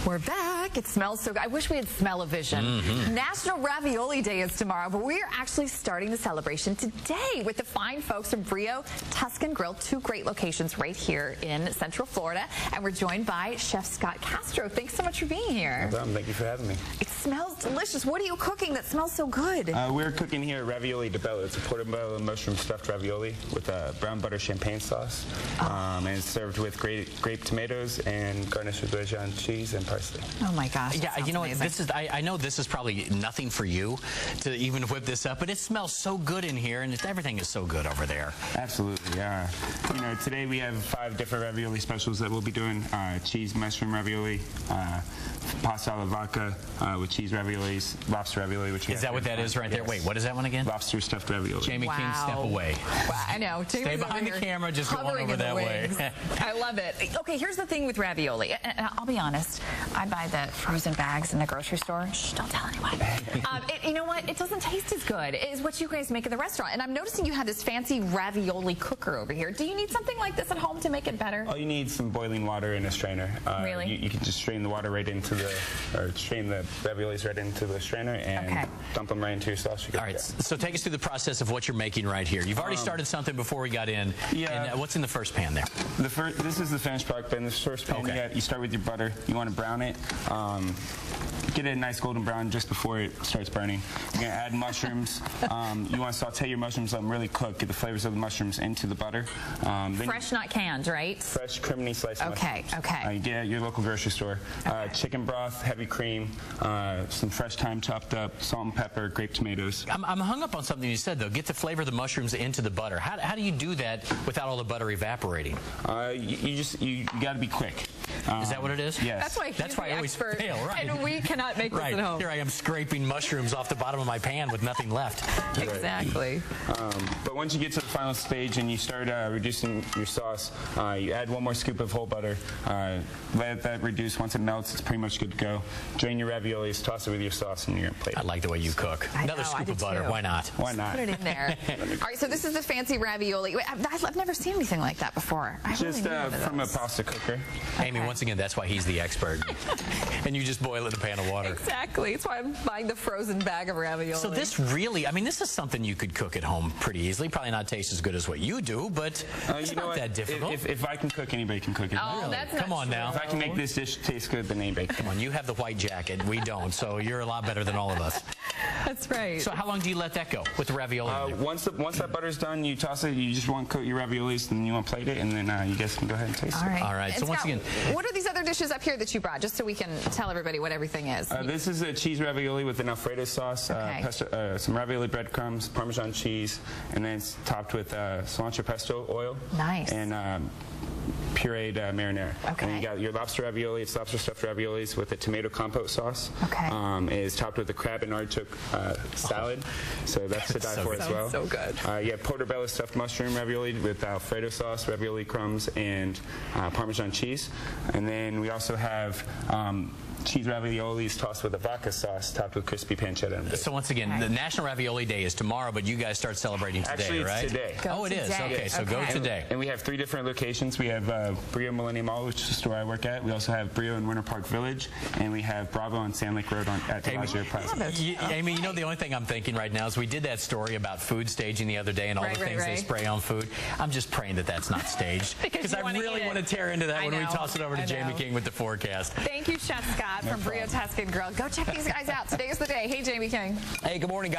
We're back. It smells so good. I wish we had smell-o-vision. National Ravioli Day is tomorrow, but we are actually starting the celebration today with the fine folks from BRIO Tuscan Grille, two great locations right here in Central Florida. And we're joined by Chef Scott Castro. Thanks so much for being here. No problem. Thank you for having me. It smells delicious. What are you cooking that smells so good? We're cooking here ravioli di bello. It's a portobello mushroom stuffed ravioli with a brown butter champagne sauce. And it's served with grape tomatoes and garnished with Parmesan cheese and parsley. Oh my gosh. Yeah, you know what, this is, I know this is probably nothing for you to even whip this up, but it smells so good in here, and everything is so good over there. Absolutely, yeah. You know, today we have 5 different ravioli specials that we'll be doing. Cheese mushroom ravioli, pasta alla vodka with cheese raviolis, lobster ravioli. Which is that what that is right there? Wait, what is that one again? Lobster stuffed ravioli. Jamie King, step away. Wow, I know. Jamie's Stay behind the camera, just go on over that way. I love it. Okay, here's the thing with ravioli. And I'll be honest, I buy the frozen bags in the grocery store. Shh, don't tell anyone. You know what? It doesn't taste as good as what you guys make at the restaurant. And I'm noticing you have this fancy ravioli cooker over here. Do you need something like this at home to make it better? Oh, you need some boiling water and a strainer. Really? You can just strain the water right into the, or strain the raviolis right into the strainer and dump them right into your sauce. All right, so take us through the process of what you're making right here. You've already started something before we got in. Yeah. And what's in the first pan there? This is the finished product, but in the first pan you start with your butter. You want to brown it. Get it a nice golden brown just before it starts burning. You're going to add mushrooms. You want to saute your mushrooms, let them really cook. Get the flavors of the mushrooms into the butter. Fresh, not canned, right? Fresh, criminally sliced mushrooms. Okay. You get it at your local grocery store. Chicken broth, heavy cream, some fresh thyme chopped up, salt and pepper, grape tomatoes. I'm hung up on something you said, though. Get the flavor of the mushrooms into the butter. How do you do that without all the butter evaporating? You got to be quick. Is that what it is? Yes. That's why I always fail, right? And we cannot make this at home. Here I am scraping mushrooms off the bottom of my pan with nothing left. Exactly. But once you get to the final stage and you start reducing your sauce, you add 1 more scoop of whole butter. Let that reduce. Once it melts, it's pretty much good to go. Drain your raviolis, toss it with your sauce, and you're going to plate it. I like the way you cook. Another scoop of butter. Why not? Why not? Put it in there. All right, so this is the fancy ravioli. I've never seen anything like that before. Just from a pasta cooker. Amy, once again, that's why he's the expert. And you just boil it in a pan of water. Exactly. That's why I'm buying the frozen bag of ravioli. So this really, I mean, this is something you could cook at home pretty easily. Probably not taste as good as what you do, but it's not that difficult. If I can cook, anybody can cook it. Oh, really? That's Come on now. If I can make this dish taste good, then anybody can. Come on, you have the white jacket. We don't, so you're a lot better than all of us. That's right. So how long do you let that go with the ravioli? Once that butter's done, you toss it. You just want to coat your raviolis, and you want to plate it, and then you guys can go ahead and taste it. All right. So Scott, once again, what are these other dishes up here that you brought, just so we can tell everybody what everything is? This is a cheese ravioli with an Alfredo sauce, some ravioli breadcrumbs, Parmesan cheese, and then it's topped with cilantro pesto oil. Nice. And pureed marinara. Okay. And you got your lobster ravioli. It's lobster stuffed raviolis with a tomato compote sauce. Okay. It is topped with a crab and artichoke salad. So that's to die for as well. So good. You have portobello stuffed mushroom ravioli with Alfredo sauce, ravioli crumbs, and Parmesan cheese. And then we also have cheese raviolis tossed with a vodka sauce topped with crispy pancetta. So once again, the National Ravioli Day is tomorrow, but you guys start celebrating today, Actually, it's right? today. Oh, it is. Okay, so go today. And we have 3 different locations. We have BRIO Millenia Mall, which is the store I work at. We also have BRIO in Winter Park Village, and we have Bravo on Sand Lake Road at Bellagio Plaza. Amy, you know the only thing I'm thinking right now is we did that story about food staging the other day and all the things they spray on food. I'm just praying that that's not staged because I really want to tear into that when we toss it over to Jamie King with the forecast. Thank you, Chef Scott from BRIO Tuscan Grille. Go check these guys out. Today is the day. Hey, Jamie King. Hey, good morning, guys.